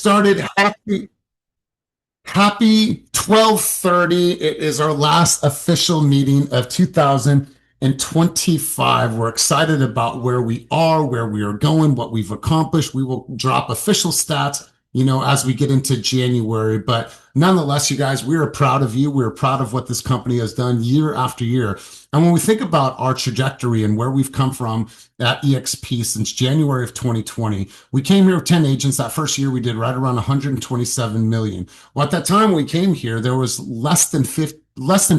started. Happy 12:30. It is our last official meeting of 2025. We're excited about where we are, where we are going, what we've accomplished. We will drop official stats, as we get into January. But nonetheless, you guys, we are proud of you. We're proud of what this company has done year after year. And when we think about our trajectory and where we've come from at eXp since January of 2020, we came here with 10 agents. That first year, we did right around 127 million. Well, at that time we came here, there was less than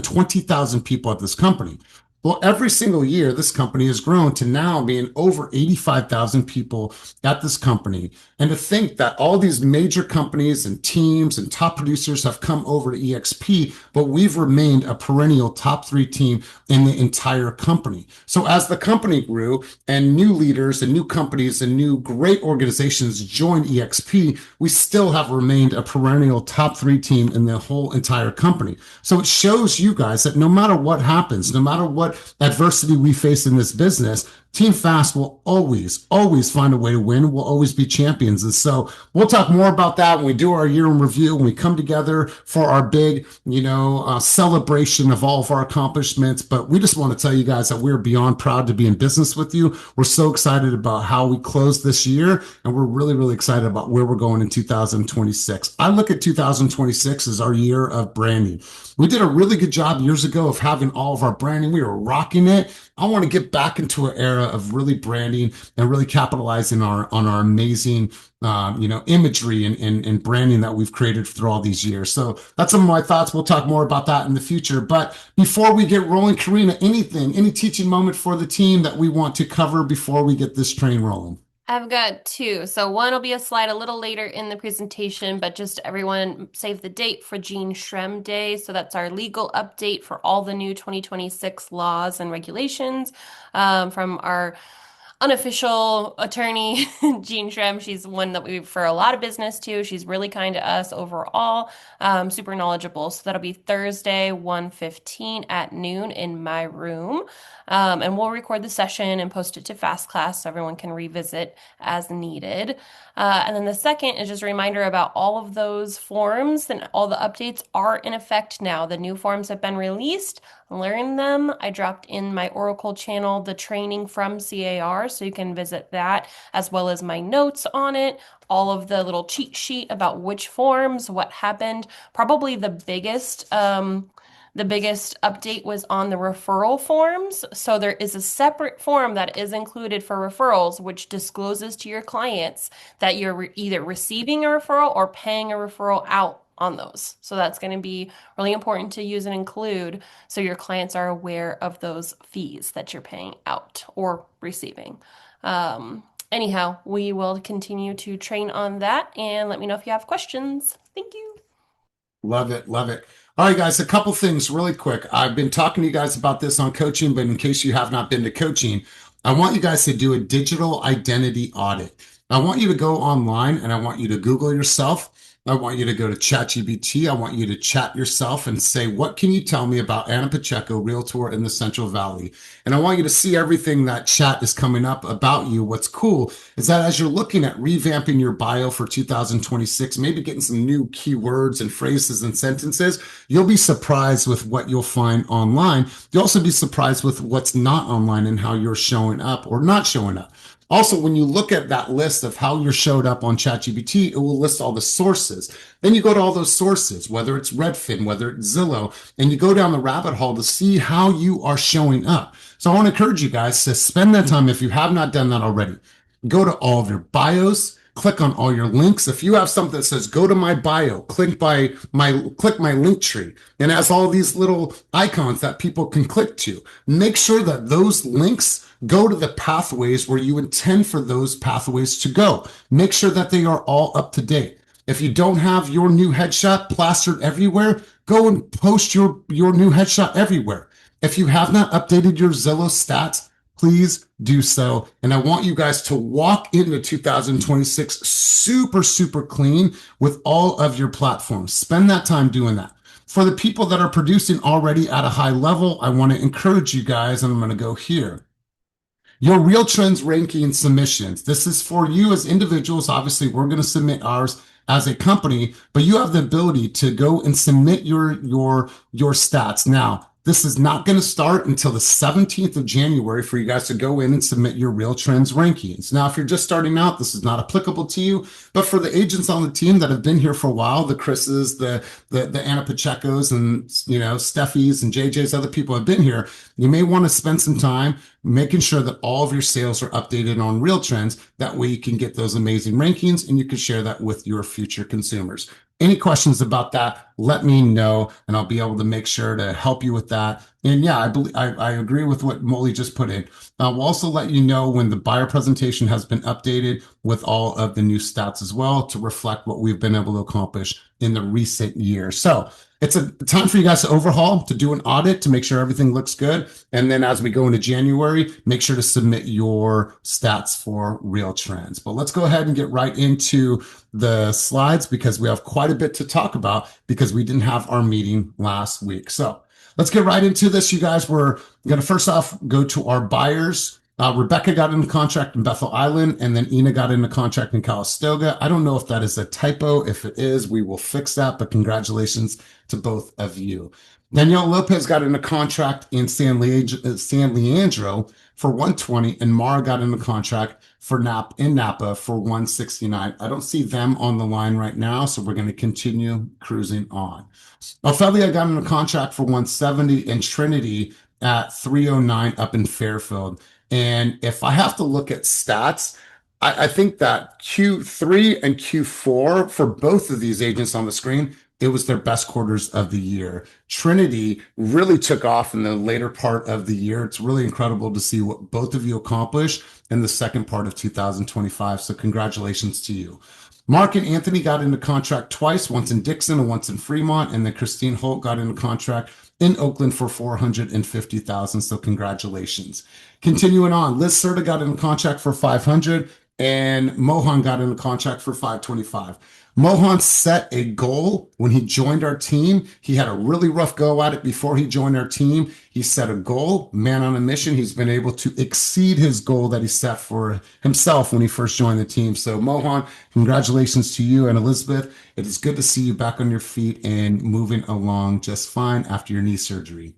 20,000 people at this company. Well, every single year, this company has grown to now being over 85,000 people at this company. And to think that all these major companies and teams and top producers have come over to eXp, but we've remained a perennial top 3 team in the entire company. So as the company grew and new leaders and new companies and new great organizations joined eXp, we still have remained a perennial top 3 team in the whole entire company. So it shows you guys that no matter what happens, no matter what adversity we face in this business, TEAMFAST will always find a way to win. We'll always be champions. And so we'll talk more about that when we do our year in review, when we come together for our big, celebration of all of our accomplishments. But we just want to tell you guys that we're beyond proud to be in business with you. We're so excited about how we close this year, and we're really, really excited about where we're going in 2026. I look at 2026 as our year of branding. We did a really good job years ago of having all of our branding. We were rocking it. I want to get back into an era of really branding and really capitalizing on our amazing, imagery and branding that we've created through all these years. So that's some of my thoughts. We'll talk more about that in the future. But before we get rolling, Karina, any teaching moment for the team that we want to cover before we get this train rolling? I've got 2. So one will be a slide a little later in the presentation, but just everyone save the date for Jean Shrem Day. So that's our legal update for all the new 2026 laws and regulations from our unofficial attorney, Jean Shrem. She's one that we refer a lot of business to. She's really kind to us overall, super knowledgeable. So that'll be Thursday, 1:15 at noon in my room. And we'll record the session and post it to Fast Class so everyone can revisit as needed. And then the second is just a reminder about all of those forms, and all the updates are in effect now. The new forms have been released. Learn them. I dropped in my Oracle channel the training from CAR, so you can visit that, as well as my notes on it, all of the little cheat sheet about which forms, what happened. Probably the biggest update was on the referral forms. So there is a separate form that is included for referrals, which discloses to your clients that you're either receiving a referral or paying a referral out on those. So that's going to be really important to use and include so your clients are aware of those fees that you're paying out or receiving. Anyhow, we will continue to train on that, and let me know if you have questions. Thank you. Love it. Love it. All right, guys, a couple things really quick. I've been talking to you guys about this on coaching, but in case you have not been to coaching, I want you guys to do a digital identity audit. I want you to go online and I want you to Google yourself. I want you to go to ChatGPT. I want you to chat yourself and say, what can you tell me about Anna Pacheco, Realtor in the Central Valley? And I want you to see everything that chat is coming up about you. What's cool is that as you're looking at revamping your bio for 2026, maybe getting some new keywords and phrases and sentences, you'll be surprised with what you'll find online. You'll also be surprised with what's not online and how you're showing up or not showing up. Also, when you look at that list of how you showed up on ChatGPT, it will list all the sources. Then you go to all those sources, whether it's Redfin, whether it's Zillow, and you go down the rabbit hole to see how you are showing up. So I want to encourage you guys to spend that time, if you have not done that already. Go to all of your bios, click on all your links. If you have something that says, go to my bio, click my link tree, and it has all these little icons that people can click to. Make sure that those links go to the pathways where you intend for those pathways to go. Make sure that they are all up to date. If you don't have your new headshot plastered everywhere, go and post your new headshot everywhere. If you have not updated your Zillow stats, please do so. And I want you guys to walk into 2026 super, super clean with all of your platforms. Spend that time doing that. For the people that are producing already at a high level, I want to encourage you guys, and I'm going to go here. Your Real Trends ranking submissions. This is for you as individuals. Obviously, we're going to submit ours as a company, but you have the ability to go and submit your stats. Now, this is not going to start until the 17th of January for you guys to go in and submit your Real Trends rankings. Now, if you're just starting out, this is not applicable to you, but for the agents on the team that have been here for a while, the Chris's, the Anna Pacheco's, and Steffi's and JJ's, other people have been here, you may want to spend some time making sure that all of your sales are updated on Real Trends. That way you can get those amazing rankings and you can share that with your future consumers. Any questions about that, let me know, and I'll be able to make sure to help you with that. And yeah, I agree with what Molly just put in. We'll also let you know when the buyer presentation has been updated with all of the new stats as well to reflect what we've been able to accomplish in the recent year. So it's a time for you guys to overhaul, to do an audit, to make sure everything looks good. And then as we go into January, make sure to submit your stats for Real Trends. But let's go ahead and get right into the slides because we have quite a bit to talk about because we didn't have our meeting last week. So let's get right into this, you guys. We're going to first off go to our buyers. Rebecca got into contract in Bethel Island, and then Ina got into contract in Calistoga. I don't know if that is a typo. If it is, we will fix that, but congratulations to both of you. Danielle Lopez got into contract in San Leandro for 120, and Mara got into contract for Napa for 169. I don't see them on the line right now, so we're going to continue cruising on. Ophelia got into contract for 170, and Trinity at 309 up in Fairfield. And if I have to look at stats, I think that Q3 and Q4 for both of these agents on the screen, it was their best quarters of the year. Trinity really took off in the later part of the year. It's really incredible to see what both of you accomplished in the second part of 2025. So congratulations to you. Mark and Anthony got into contract twice, once in Dixon and once in Fremont, and then Christine Holt got into contract in Oakland for $450,000. So congratulations. Continuing on, Liz Serta got into contract for 500, and Mohan got into contract for 525. Mohan set a goal when he joined our team. He had a really rough go at it before he joined our team. He set a goal, man on a mission. He's been able to exceed his goal that he set for himself when he first joined the team. So Mohan, congratulations to you and Elizabeth. It is good to see you back on your feet and moving along just fine after your knee surgery.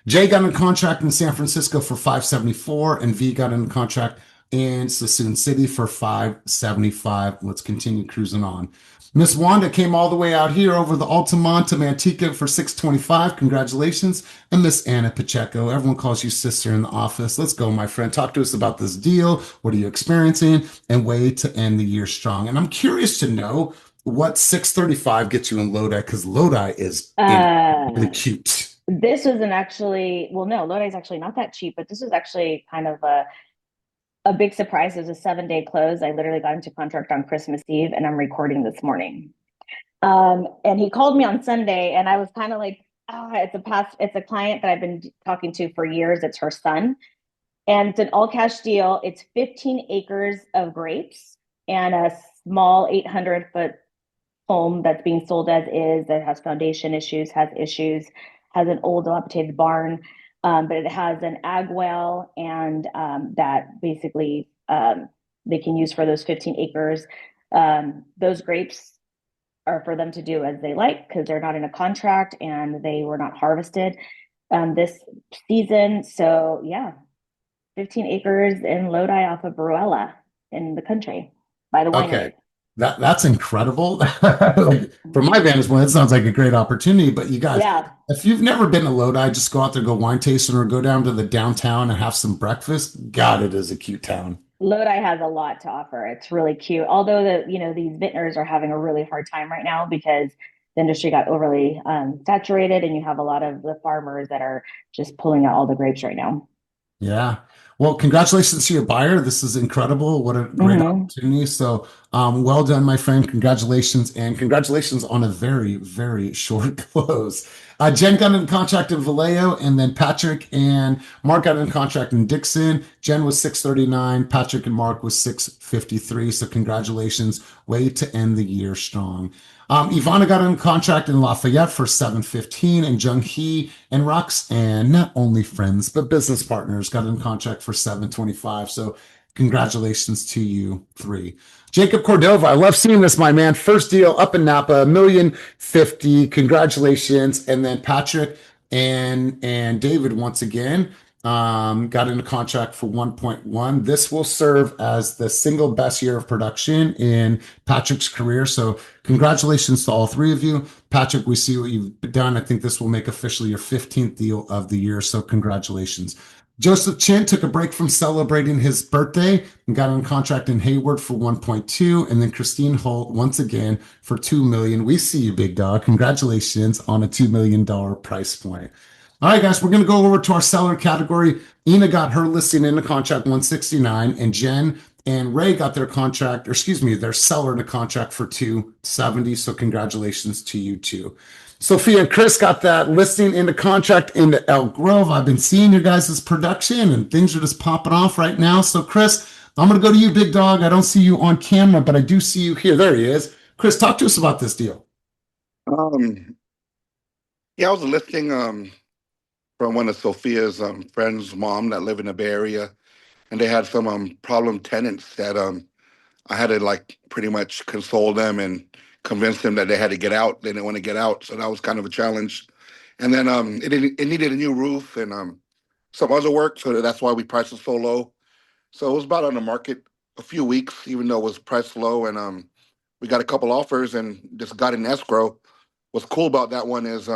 Jay got a contract in San Francisco for 574, and V got a contract in Sassoon City for 575. Let's continue cruising on. Miss Wanda came all the way out here over the Altamont to Manteca for 625. Congratulations. And Miss Anna Pacheco, everyone calls you sister in the office. Let's go, my friend. Talk to us about this deal. What are you experiencing? And way to end the year strong. And I'm curious to know what 635 gets you in Lodi, because Lodi is really cute. This was an actually, well, no, Lodi's actually not that cheap, but this was actually kind of a big surprise. It was a 7-day close. I literally got into contract on Christmas Eve, and I'm recording this morning. And he called me on Sunday, and I was kind of like, it's a client that I've been talking to for years. It's her son, and it's an all cash deal. It's 15 acres of grapes and a small 800-foot home that's being sold as is, that has foundation issues, has an old dilapidated barn. But it has an ag well, and that basically they can use for those 15 acres. Those grapes are for them to do as they like because they're not in a contract and they were not harvested this season. So yeah, 15 acres in Lodi off of Baruella in the country by the winery. Okay. That's incredible. Like, from my vantage point, it sounds like a great opportunity. But you guys, Yeah. if you've never been to Lodi, just go out there, go wine tasting, or go down to the downtown and have some breakfast. God, it is a cute town. Lodi has a lot to offer. It's really cute. Although these vintners are having a really hard time right now because the industry got overly saturated, and you have a lot of the farmers that are just pulling out all the grapes right now. Yeah. Well, congratulations to your buyer. This is incredible. What a great opportunity. So, well done, my friend. Congratulations. And congratulations on a very, very short close. Jen got in contract in Vallejo, and then Patrick and Mark got in contract in Dixon. Jen was 639. Patrick and Mark was 653. So congratulations. Way to end the year strong. Ivana got in contract in Lafayette for 715, and Jung Hee and Roxanne, not only friends, but business partners, got in contract for 725. So Congratulations to you three. Jacob Cordova, I love seeing this, my man. First deal up in Napa, 1,050,000. Congratulations. And then Patrick and David once again got into contract for 1.1. This will serve as the single best year of production in Patrick's career. So congratulations to all three of you. Patrick, we see what you've done. I think this will make officially your 15th deal of the year. So congratulations. Joseph Chin took a break from celebrating his birthday and got on contract in Hayward for 1.2, and then Christine Holt once again for 2 million. We see you, big dog. Congratulations on a $2 million price point. All right, guys, we're going to go over to our seller category. Ina got her listing in the contract 169, and Jen and Ray got their contract, or excuse me, their seller in a contract for 270. So congratulations to you too. Sophia and Chris got that listing into contract into Elk Grove. I've been seeing your guys' production and things are just popping off right now. So Chris, I'm going to go to you, big dog. I don't see you on camera, but I do see you here. There he is. Chris, talk to us about this deal. Yeah, I was listing from one of Sophia's friends' mom that live in the Bay Area, and they had some problem tenants that I had to like pretty much console them and convince them that they had to get out. They didn't want to get out, so that was kind of a challenge. And then it needed a new roof and some other work, so that's why we priced it so low. So it was about on the market a few weeks, even though it was priced low, and we got a couple offers and just got in escrow. What's cool about that one is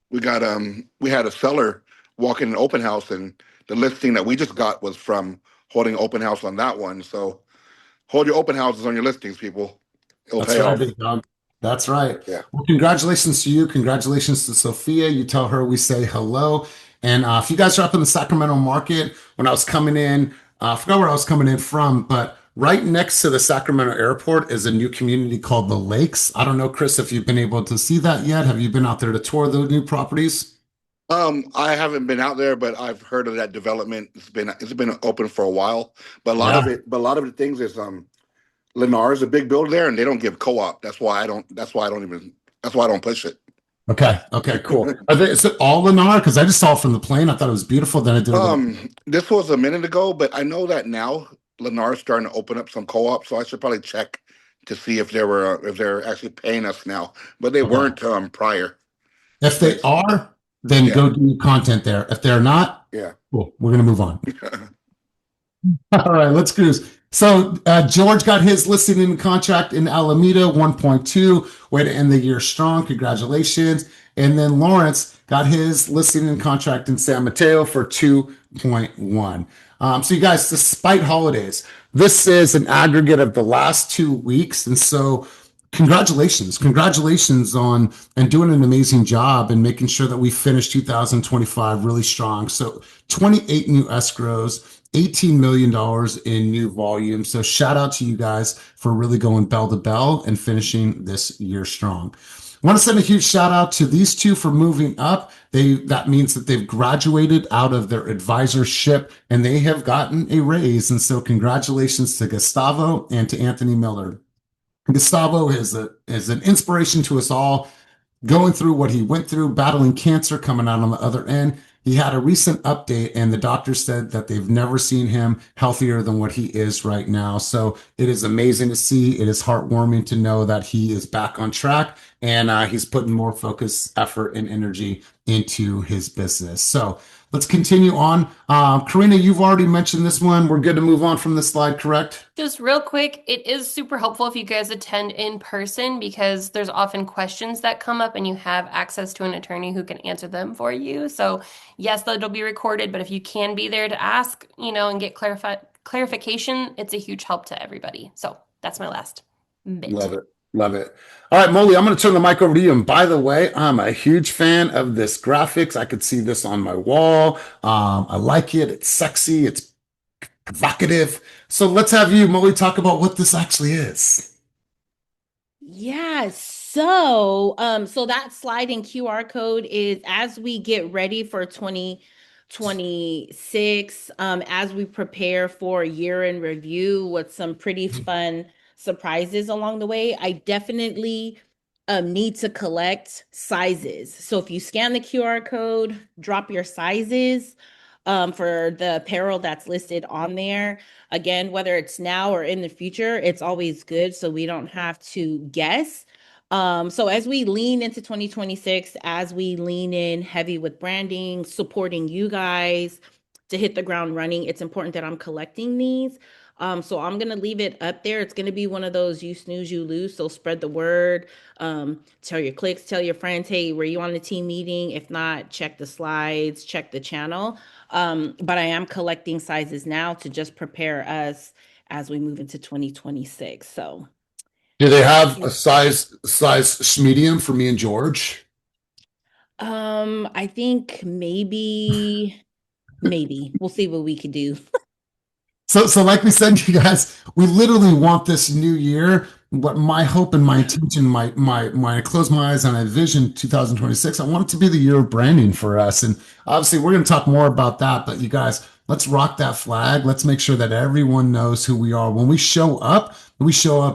we had a seller walk in an open house, and the listing that we just got was from holding an open house on that one. So hold your open houses on your listings, people. It'll That's pay right, off. big dog. That's right. Yeah. Well, congratulations to you. Congratulations to Sophia. You tell her we say hello. And if you guys are up in the Sacramento market, when I was coming in, I forgot where I was coming in from, but right next to the Sacramento airport is a new community called the Lakes. I don't know, Chris, if you've been able to see that yet. Have you been out there to tour the new properties? I haven't been out there, but I've heard of that development. It's been open for a while, but Yeah. a lot of the things is Lennar is a big builder there, and they don't give co-op. That's why I don't push it. Okay. Okay. Cool. Is it all Lennar? Because I just saw it from the plane. I thought it was beautiful. Then I did it. This was a minute ago, but I know that now Lennar is starting to open up some co-op, so I should probably check to see if they're actually paying us now, but they Okay. weren't prior. If they But are, then yeah, go do content there. If they're not, yeah. cool. We're gonna move on. All right, let's cruise. So George got his listing in contract in Alameda, 1.2. Way to end the year strong. Congratulations. And then Lawrence got his listing in contract in San Mateo for 2.1. So you guys, despite holidays, this is an aggregate of the last 2 weeks. And so congratulations on and doing an amazing job and making sure that we finish 2025 really strong. So 28 new escrows, $18 million in new volume. So shout out to you guys for really going bell to bell and finishing this year strong. I want to send a huge shout out to these two for moving up. That means that they've graduated out of their advisorship and they have gotten a raise. And so congratulations to Gustavo and to Anthony Miller. Gustavo is an inspiration to us all, going through what he went through, battling cancer, coming out on the other end. He had a recent update, and the doctor said that they've never seen him healthier than what he is right now. So it is amazing to see. It is heartwarming to know that he is back on track and he's putting more focus, effort, and energy into his business. So let's continue on. Karina, you've already mentioned this one. We're good to move on from this slide, correct? Just real quick, it is super helpful if you guys attend in person because there's often questions that come up and you have access to an attorney who can answer them for you. So yes, that'll be recorded, but if you can be there to ask, and get clarification, it's a huge help to everybody. So that's my last bit. Love it. Love it. All right, Molly, I'm going to turn the mic over to you. And by the way, I'm a huge fan of this graphics. I could see this on my wall. I like it. It's sexy. It's provocative. So let's have you, Molly, talk about what this actually is. Yeah, so that sliding QR code is as we get ready for 2026, as we prepare for a year in review with some pretty fun surprises along the way. I definitely need to collect sizes. So if you scan the QR code, drop your sizes. for the apparel that's listed on there. Again, whether it's now or in the future, it's always good so we don't have to guess. So as we lean into 2026, as we lean in heavy with branding, supporting you guys to hit the ground running, it's important that I'm collecting these. So I'm gonna leave it up there. It's gonna be one of those you snooze, you lose. So spread the word. Tell your clicks, tell your friends, hey, were you on the team meeting? If not, check the slides, check the channel. But I am collecting sizes now to just prepare us as we move into 2026. So Do they have a size medium for me and George? I think maybe we'll see what we could do. So like we said, you guys, we literally want this new year. What my hope and my intention, my close my eyes and I vision 2026. I want it to be the year of branding for us. And obviously we're going to talk more about that, but you guys, let's rock that flag. Let's make sure that everyone knows who we are. When we show up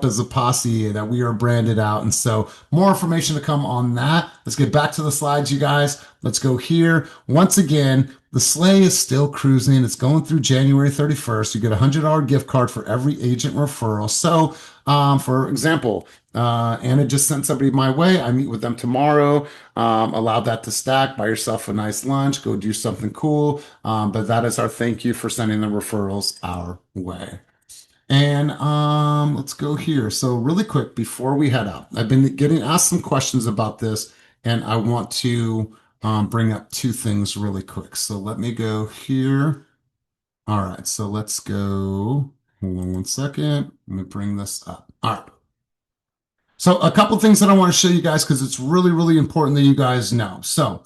as a posse, that we are branded out. And so more information to come on that. Let's get back to the slides, you guys. Let's go here. Once again, the sleigh is still cruising. It's going through January 31st. You get a $100 gift card for every agent referral. So, for example, Anna just sent somebody my way. I meet with them tomorrow. Allow that to stack. Buy yourself a nice lunch. Go do something cool. But that is our thank you for sending the referrals our way. And let's go here. So really quick before we head out, I've been getting asked some questions about this, and I want to bring up two things really quick. So let me go here. All right, so let's go. Hold on one second. Let me bring this up. All right. So a couple things that I want to show you guys because it's really, really important that you guys know. So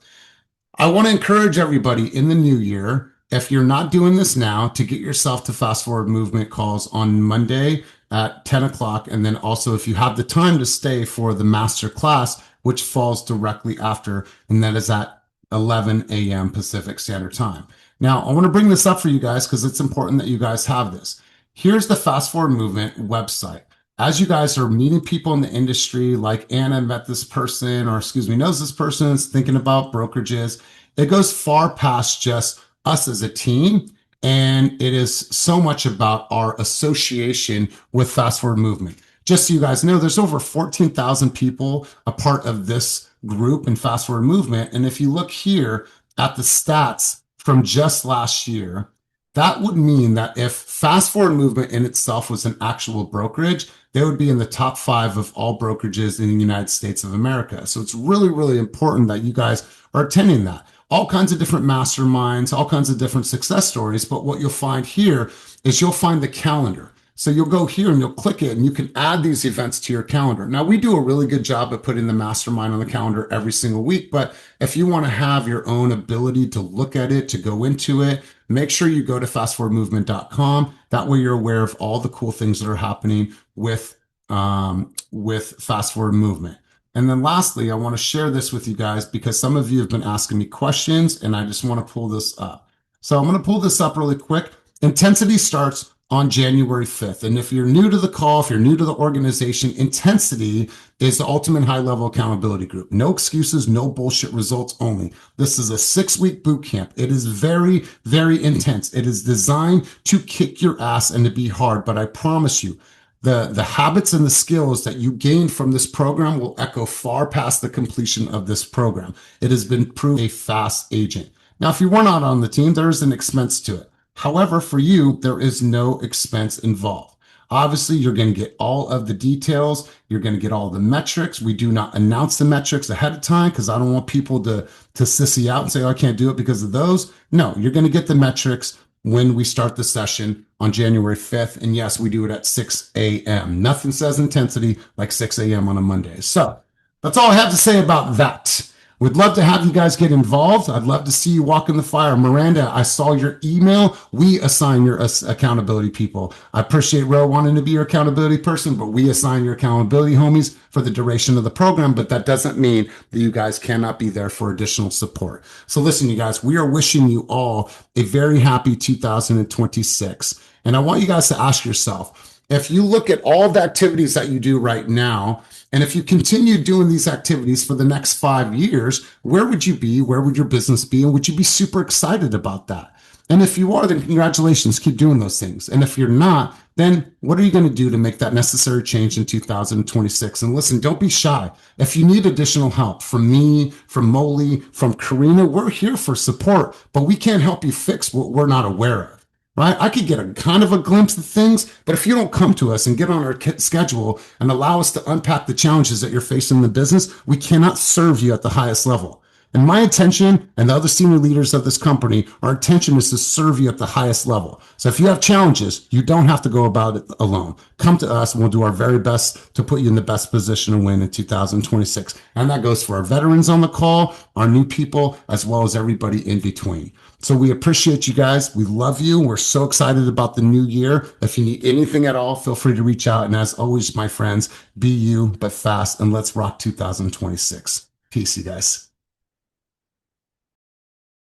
I want to encourage everybody in the new year, if you're not doing this now, to get yourself to Fast Forward Movement calls on Monday at 10 o'clock. And then also, if you have the time to stay for the master class, which falls directly after, and that is at 11 a.m. Pacific Standard Time. Now, I want to bring this up for you guys because it's important that you guys have this. Here's the Fast Forward Movement website. As you guys are meeting people in the industry, like Anna met this person, or excuse me, knows this person, is thinking about brokerages, it goes far past just us as a team. And it is so much about our association with Fast Forward Movement. Just so you guys know, there's over 14,000 people a part of this group in Fast Forward Movement. And if you look here at the stats from just last year, that would mean that if Fast Forward Movement in itself was an actual brokerage, they would be in the top 5 of all brokerages in the United States of America. So it's really, really important that you guys are attending that. All kinds of different masterminds, all kinds of different success stories. But what you'll find here is you'll find the calendar. So you'll go here and you'll click it and you can add these events to your calendar. Now, we do a really good job of putting the mastermind on the calendar every single week. But if you want to have your own ability to look at it, to go into it, make sure you go to fastforwardmovement.com. That way you're aware of all the cool things that are happening with Fast Forward Movement. And then lastly, I want to share this with you guys because some of you have been asking me questions and I just want to pull this up. So I'm going to pull this up really quick. Intensity starts on January 5th. And if you're new to the call, if you're new to the organization, Intensity is the ultimate high-level accountability group. No excuses, no bullshit, results only. This is a 6-week boot camp. It is very, very intense. It is designed to kick your ass and to be hard. But I promise you, the habits and the skills that you gain from this program will echo far past the completion of this program. It has been proved a fast agent. Now, if you were not on the team, there is an expense to it. However, for you, there is no expense involved. Obviously, you're going to get all of the details. You're going to get all the metrics. We do not announce the metrics ahead of time because I don't want people to sissy out and say, oh, I can't do it because of those. No, you're going to get the metrics when we start the session on January 5th. And yes, we do it at 6 a.m. Nothing says intensity like 6 a.m. on a Monday. So that's all I have to say about that. We'd love to have you guys get involved. I'd love to see you walk in the fire. Miranda, I saw your email. We assign your accountability people. I appreciate Ro wanting to be your accountability person, but we assign your accountability homies for the duration of the program. But that doesn't mean that you guys cannot be there for additional support. So listen, you guys, we are wishing you all a very happy 2026. And I want you guys to ask yourself, if you look at all the activities that you do right now, and if you continue doing these activities for the next 5 years, where would you be? Where would your business be? And would you be super excited about that? And if you are, then congratulations, keep doing those things. And if you're not, then what are you going to do to make that necessary change in 2026? And listen, don't be shy. If you need additional help from me, from Molly, from Karina, we're here for support, but we can't help you fix what we're not aware of. Right? I could get a kind of a glimpse of things, but if you don't come to us and get on our schedule and allow us to unpack the challenges that you're facing in the business, we cannot serve you at the highest level. And my intention and the other senior leaders of this company, our intention is to serve you at the highest level. So if you have challenges, you don't have to go about it alone. Come to us and we'll do our very best to put you in the best position to win in 2026. And that goes for our veterans on the call, our new people, as well as everybody in between. So we appreciate you guys. We love you. We're so excited about the new year. If you need anything at all, feel free to reach out. And as always, my friends, be you, but fast. And let's rock 2026. Peace, you guys.